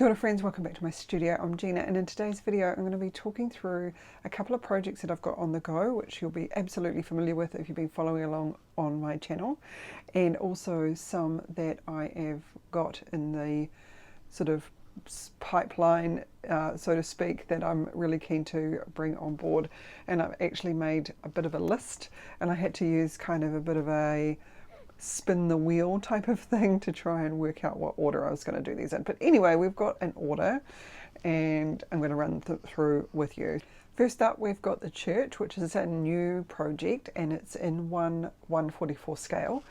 Kia ora friends, welcome back to my studio. I'm Gina, and in today's video I'm going to be talking through a couple of projects that I've got on the go, which you'll be absolutely familiar with if you've been following along on my channel, and also some that I have got in the sort of pipeline, so to speak, that I'm really keen to bring on board. And I've actually made a bit of a list, and I had to use kind of a bit of a spin the wheel type of thing to try and work out what order I was going to do these in. But anyway, we've got an order and I'm going to run through with you. First up, we've got the church, which is a new project, and it's in 1/144 scale.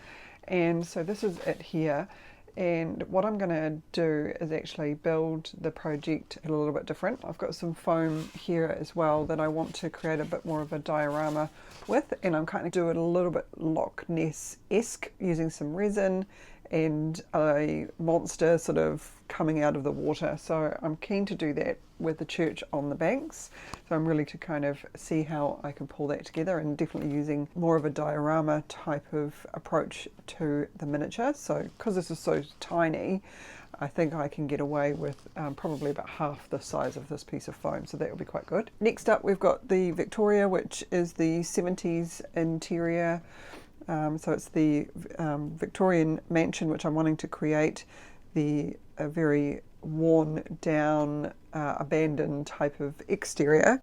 And so this is it here. And what I'm going to do is actually build the project a little bit different. I've got some foam here as well that I want to create a bit more of a diorama with, and I'm kind of doing it a little bit Loch Ness-esque, using some resin and a monster sort of coming out of the water. So I'm keen to do that with the church on the banks. So I'm really to kind of see how I can pull that together, and definitely using more of a diorama type of approach to the miniature. So because this is so tiny, I think I can get away with probably about half the size of this piece of foam, so that will be quite good. Next up, we've got the Victoria, which is the 70s interior. So it's the Victorian Mansion, which I'm wanting to create, a very worn down, abandoned type of exterior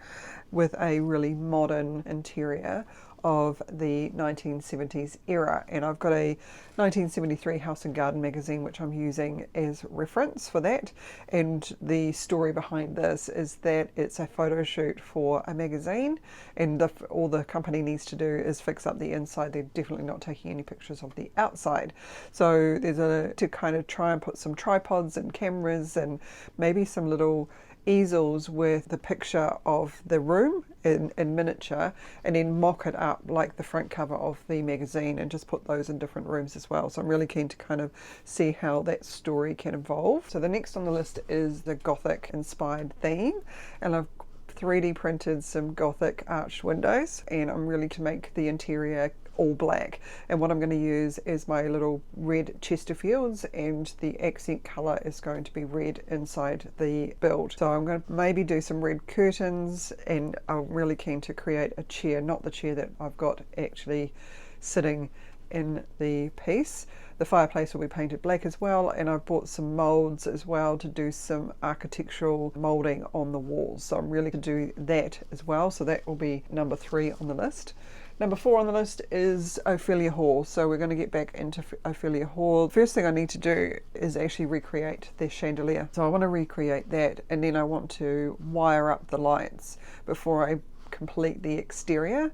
with a really modern interior of the 1970s era. And I've got a 1973 House and Garden magazine which I'm using as reference for that, and the story behind this is that it's a photo shoot for a magazine, and all the company needs to do is fix up the inside. They're definitely not taking any pictures of the outside. So there's to kind of try and put some tripods and cameras and maybe some little easels with the picture of the room in miniature, and then mock it up like the front cover of the magazine and just put those in different rooms as well. So I'm really keen to kind of see how that story can evolve. So the next on the list is the Gothic inspired theme, and I've 3D printed some Gothic arched windows, and I'm really to make the interior all black. And what I'm going to use is my little red Chesterfields, and the accent colour is going to be red inside the build. So I'm going to maybe do some red curtains, and I'm really keen to create a chair, not the chair that I've got actually sitting in the piece. The fireplace will be painted black as well, and I've bought some moulds as well to do some architectural moulding on the walls. So I'm really to do that as well. So that will be number 3 on the list. Number 4 on the list is Ophelia Hall. So we're going to get back into Ophelia Hall. First thing I need to do is actually recreate the chandelier. So I want to recreate that, and then I want to wire up the lights before I complete the exterior.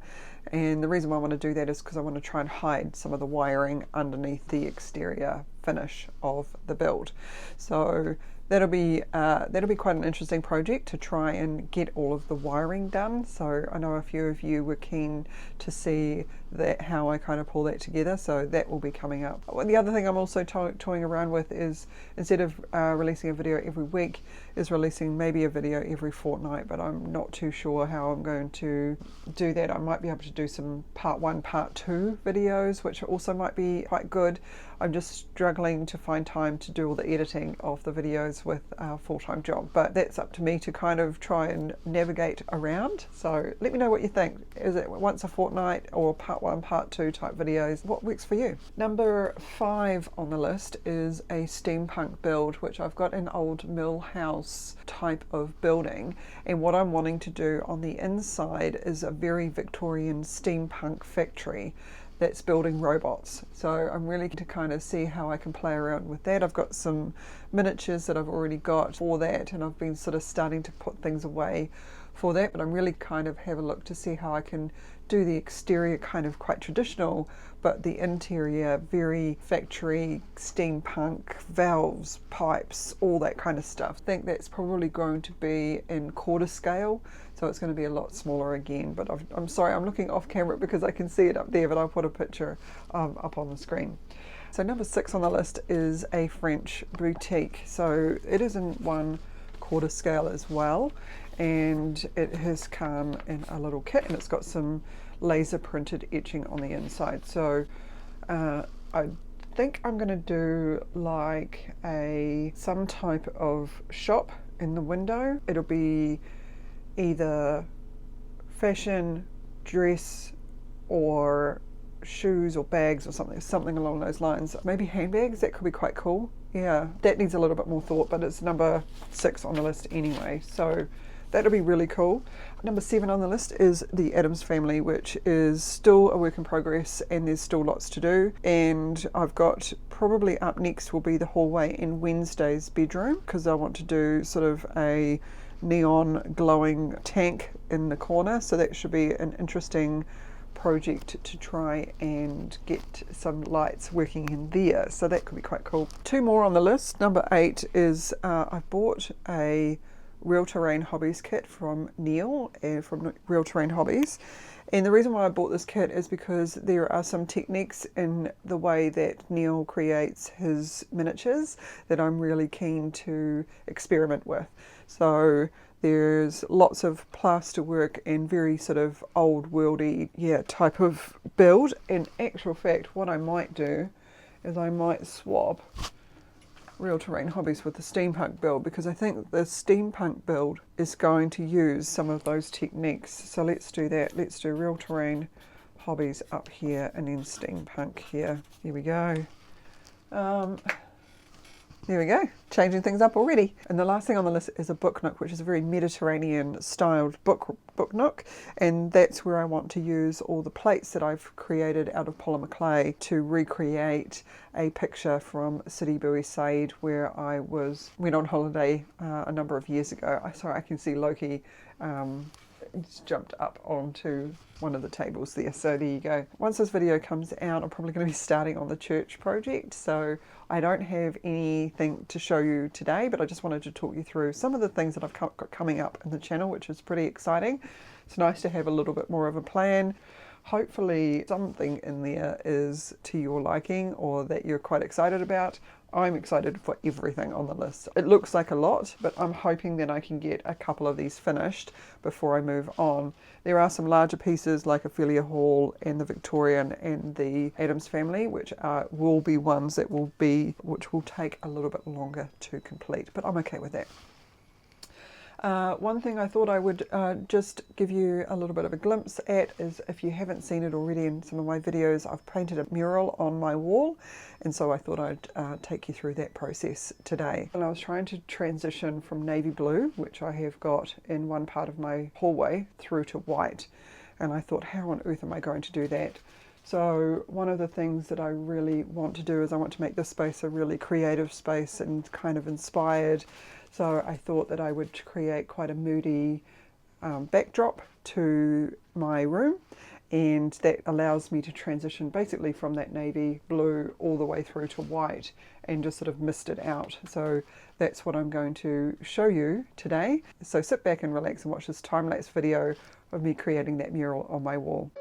And the reason why I want to do that is because I want to try and hide some of the wiring underneath the exterior finish of the build. So that'll be quite an interesting project to try and get all of the wiring done. So I know a few of you were keen to see that, how I kind of pull that together, so that will be coming up. The other thing I'm also toying around with is, instead of releasing a video every week, is releasing maybe a video every fortnight, but I'm not too sure how I'm going to do that. I might be able to do some part 1, part 2 videos, which also might be quite good. I'm just struggling to find time to do all the editing of the videos with a full-time job, but that's up to me to kind of try and navigate around. So let me know what you think. Is it once a fortnight or part 1, part 2 type videos? What works for you? Number 5 on the list is a steampunk build, which I've got an old mill house type of building, and what I'm wanting to do on the inside is a very Victorian steampunk factory that's building robots. So I'm really to kind of see how I can play around with that. I've got some miniatures that I've already got for that, and I've been sort of starting to put things away for that, but I'm really kind of have a look to see how I can do the exterior kind of quite traditional, but the interior very factory, steampunk, valves, pipes, all that kind of stuff. I think that's probably going to be in quarter scale, so it's going to be a lot smaller again. But I'm sorry, I'm looking off camera because I can see it up there, but I'll put a picture up on the screen. So number 6 on the list is a French boutique. So it is in 1/4 scale as well, and it has come in a little kit, and it's got some laser printed etching on the inside. So I think I'm going to do like some type of shop in the window. It'll be either fashion, dress, or shoes or bags or something along those lines. Maybe handbags, that could be quite cool. Yeah, that needs a little bit more thought, but it's number 6 on the list anyway, so that'll be really cool. Number 7 on the list is the Addams family, which is still a work in progress and there's still lots to do. And I've got, probably up next will be the hallway in Wednesday's bedroom, because I want to do sort of a neon glowing tank in the corner, so that should be an interesting project to try and get some lights working in there, so that could be quite cool. 2 more on the list. Number 8 is I've bought a Real Terrain Hobbies kit from Neil from Real Terrain Hobbies, and the reason why I bought this kit is because there are some techniques in the way that Neil creates his miniatures that I'm really keen to experiment with. So there's lots of plaster work and very sort of old worldy type of build. In actual fact, what I might do is I might swap Real Terrain Hobbies with the Steampunk build, because I think the Steampunk build is going to use some of those techniques. So let's do that. Let's do Real Terrain Hobbies up here and then Steampunk here. Here we go. There we go, changing things up already. And the last thing on the list is a book nook, which is a very Mediterranean styled book nook, and that's where I want to use all the plates that I've created out of polymer clay to recreate a picture from Sidi Bou Said, where I went on holiday a number of years ago. Sorry, I can see Loki just jumped up onto one of the tables there, so there you go. Once this video comes out, I'm probably going to be starting on the church project, so I don't have anything to show you today, but I just wanted to talk you through some of the things that I've got coming up in the channel, which is pretty exciting. It's nice to have a little bit more of a plan. Hopefully something in there is to your liking or that you're quite excited about. I'm excited for everything on the list. It looks like a lot, but I'm hoping that I can get a couple of these finished before I move on. There are some larger pieces like Ophelia Hall and the Victorian and the Addams family, which will be ones that which will take a little bit longer to complete, but I'm okay with that. One thing I thought I would just give you a little bit of a glimpse at is, if you haven't seen it already in some of my videos, I've painted a mural on my wall, and so I thought I'd take you through that process today. And I was trying to transition from navy blue, which I have got in one part of my hallway, through to white, and I thought, how on earth am I going to do that? So one of the things that I really want to do is I want to make this space a really creative space and kind of inspired. So I thought that I would create quite a moody backdrop to my room, and that allows me to transition basically from that navy blue all the way through to white and just sort of mist it out. So that's what I'm going to show you today. So sit back and relax and watch this time-lapse video of me creating that mural on my wall.